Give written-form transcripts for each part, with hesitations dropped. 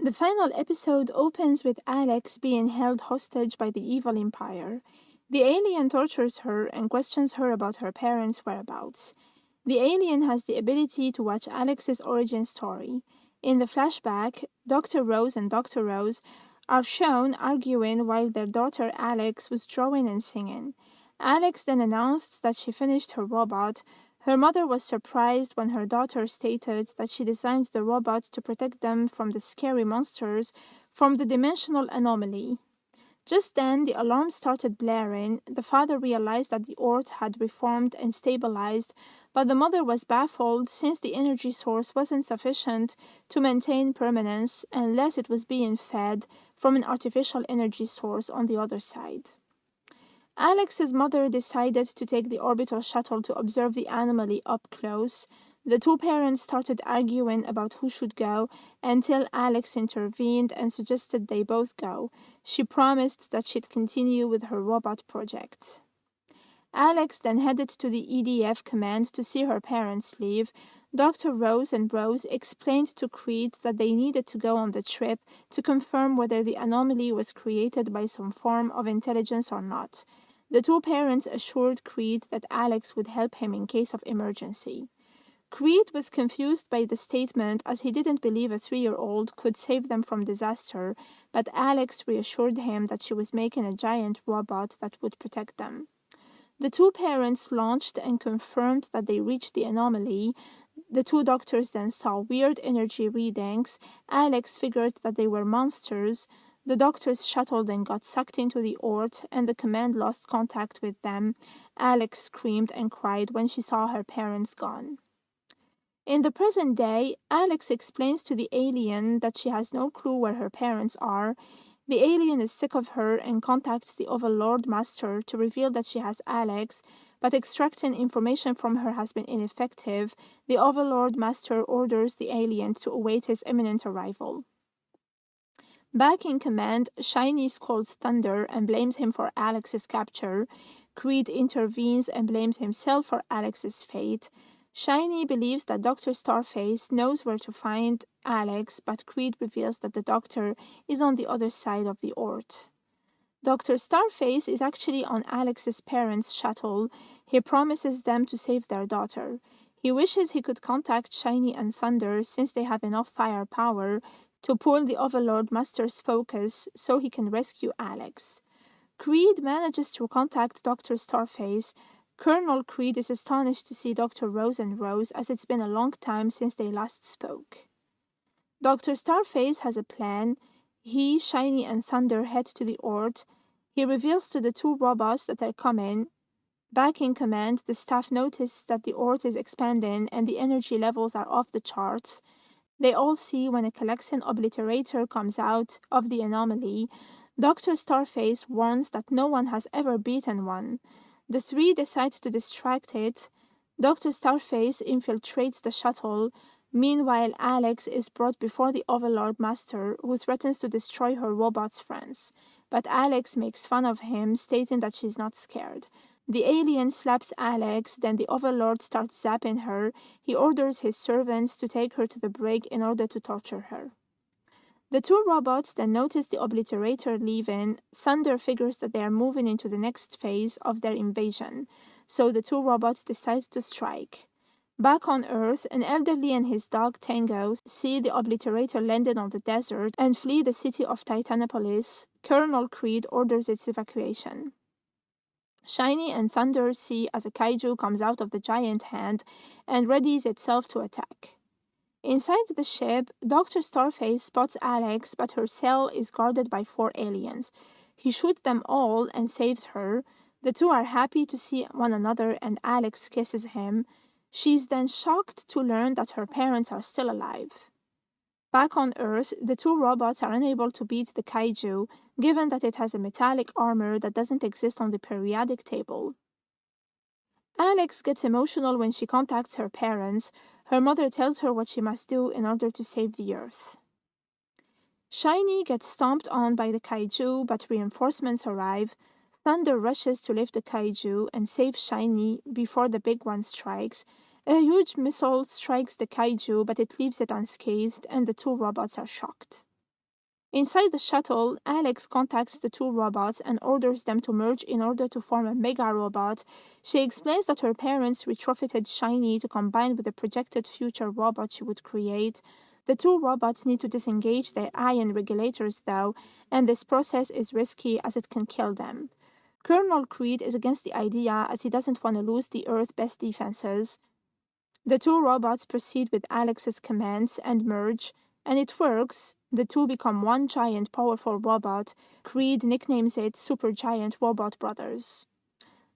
The final episode opens with Alex being held hostage by the evil Empire. The alien tortures her and questions her about her parents' whereabouts. The alien has the ability to watch Alex's origin story. In the flashback, Dr. Rose and Dr. Rose are shown arguing while their daughter Alex was drawing and singing. Alex then announced that she finished her robot. Her mother was surprised when her daughter stated that she designed the robot to protect them from the scary monsters from the dimensional anomaly. Just then, the alarm started blaring. The father realized that the Orth had reformed and stabilized, but the mother was baffled since the energy source wasn't sufficient to maintain permanence unless it was being fed from an artificial energy source on the other side. Alex's mother decided to take the orbital shuttle to observe the anomaly up close. The two parents started arguing about who should go until Alex intervened and suggested they both go. She promised that she'd continue with her robot project. Alex then headed to the EDF command to see her parents leave. Dr. Rose and Rose explained to Creed that they needed to go on the trip to confirm whether the anomaly was created by some form of intelligence or not. The two parents assured Creed that Alex would help him in case of emergency. Creed was confused by the statement as he didn't believe a 3-year-old could save them from disaster, but Alex reassured him that she was making a giant robot that would protect them. The two parents launched and confirmed that they reached the anomaly. The two doctors then saw weird energy readings. Alex figured that they were monsters. The doctor's shuttle then got sucked into the Orth, and the command lost contact with them. Alex screamed and cried when she saw her parents gone. In the present day, Alex explains to the alien that she has no clue where her parents are. The alien is sick of her and contacts the Overlord Master to reveal that she has Alex, but extracting information from her has been ineffective. The Overlord Master orders the alien to await his imminent arrival. Back in command, Shiny scolds Thunder and blames him for Alex's capture. Creed intervenes and blames himself for Alex's fate. Shiny believes that Dr. Starface knows where to find Alex, but Creed reveals that the doctor is on the other side of the Orth. Dr. Starface is actually on Alex's parents' shuttle. He promises them to save their daughter. He wishes he could contact Shiny and Thunder since they have enough firepower to pull the Overlord Master's focus so he can rescue Alex. Creed manages to contact Dr. Starface. Colonel Creed is astonished to see Dr. Rose and Rose as it's been a long time since they last spoke. Dr. Starface has a plan. He, Shiny, and Thunder head to the Orth. He reveals to the two robots that they're coming. Back in command, the staff notice that the Orth is expanding and the energy levels are off the charts. They all see when a Calexian obliterator comes out of the anomaly. Dr. Starface warns that no one has ever beaten one. The three decide to distract it. Dr. Starface infiltrates the shuttle. Meanwhile, Alex is brought before the Overlord Master, who threatens to destroy her robot's friends. But Alex makes fun of him, stating that she's not scared. The alien slaps Alex, then the Overlord starts zapping her. He orders his servants to take her to the brig in order to torture her. The two robots then notice the obliterator leaving. Thunder figures that they are moving into the next phase of their invasion, so the two robots decide to strike. Back on Earth, an elderly and his dog Tango see the obliterator landed on the desert and flee the city of Titanopolis. Colonel Creed orders its evacuation. Shiny and Thunder see as a kaiju comes out of the giant hand and readies itself to attack. Inside the ship, Dr. Starface spots Alex, but her cell is guarded by 4 aliens. He shoots them all and saves her. The two are happy to see one another and Alex kisses him. She's then shocked to learn that her parents are still alive. Back on Earth, the two robots are unable to beat the kaiju, given that it has a metallic armor that doesn't exist on the periodic table. Alex gets emotional when she contacts her parents. Her mother tells her what she must do in order to save the Earth. Shiny gets stomped on by the kaiju, but reinforcements arrive. Thunder rushes to lift the kaiju and save Shiny before the big one strikes. A huge missile strikes the kaiju, but it leaves it unscathed, and the two robots are shocked. Inside the shuttle, Alex contacts the two robots and orders them to merge in order to form a mega robot. She explains that her parents retrofitted Shiny to combine with the projected future robot she would create. The two robots need to disengage their ion regulators, though, and this process is risky as it can kill them. Colonel Creed is against the idea as he doesn't want to lose the Earth's best defenses. The two robots proceed with Alex's commands and merge, and it works. The two become one giant, powerful robot. Creed nicknames it Supergiant Robot Brothers.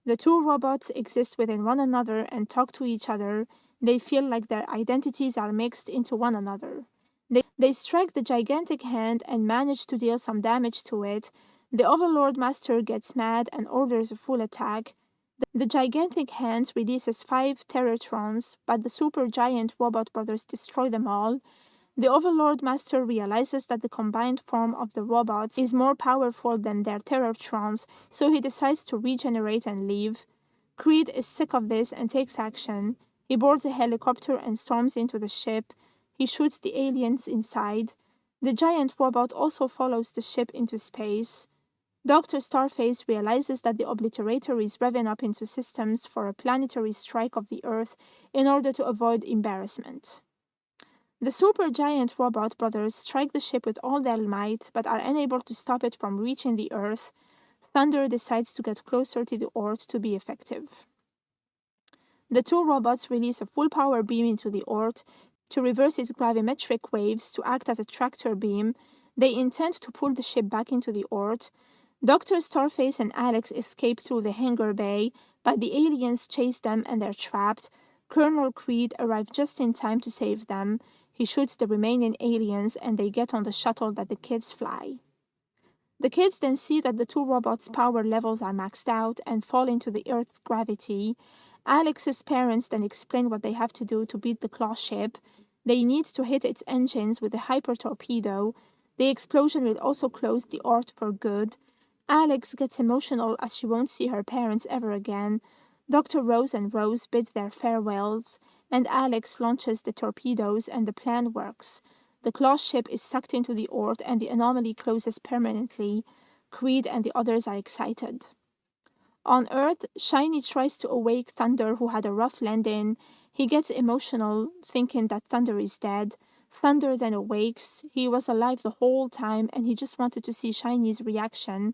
The two robots exist within one another and talk to each other. They feel like their identities are mixed into one another. They strike the gigantic hand and manage to deal some damage to it. The Overlord Master gets mad and orders a full attack. The gigantic hand releases 5 Terratrons, but the Supergiant Robot Brothers destroy them all. The Overlord Master realizes that the combined form of the robots is more powerful than their Terratrons, so he decides to regenerate and leave. Creed is sick of this and takes action. He boards a helicopter and storms into the ship. He shoots the aliens inside. The giant robot also follows the ship into space. Dr. Starface realizes that the Obliterator is revving up into systems for a planetary strike of the Earth in order to avoid embarrassment. The Supergiant Robot Brothers strike the ship with all their might, but are unable to stop it from reaching the Earth. Thunder decides to get closer to the Earth to be effective. The two robots release a full power beam into the Earth to reverse its gravimetric waves to act as a tractor beam. They intend to pull the ship back into the Earth. Dr. Starface and Alex escape through the hangar bay, but the aliens chase them and they're trapped. Colonel Creed arrives just in time to save them. He shoots the remaining aliens and they get on the shuttle that the kids fly. The kids then see that the two robots' power levels are maxed out and fall into the Earth's gravity. Alex's parents then explain what they have to do to beat the Claw ship. They need to hit its engines with a hyper torpedo. The explosion will also close the Earth for good. Alex gets emotional as she won't see her parents ever again. Dr. Rose and Rose bid their farewells, and Alex launches the torpedoes and the plan works. The Claw ship is sucked into the Earth and the anomaly closes permanently. Creed and the others are excited. On Earth, Shiny tries to awake Thunder, who had a rough landing. He gets emotional, thinking that Thunder is dead. Thunder then awakes. He was alive the whole time and he just wanted to see Shiny's reaction.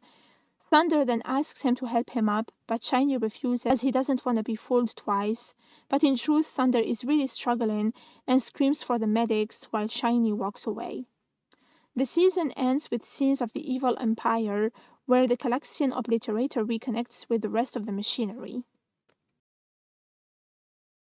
Thunder then asks him to help him up, but Shiny refuses as he doesn't want to be fooled twice. But in truth, Thunder is really struggling and screams for the medics while Shiny walks away. The season ends with scenes of the evil Empire, where the Calaxian Obliterator reconnects with the rest of the machinery.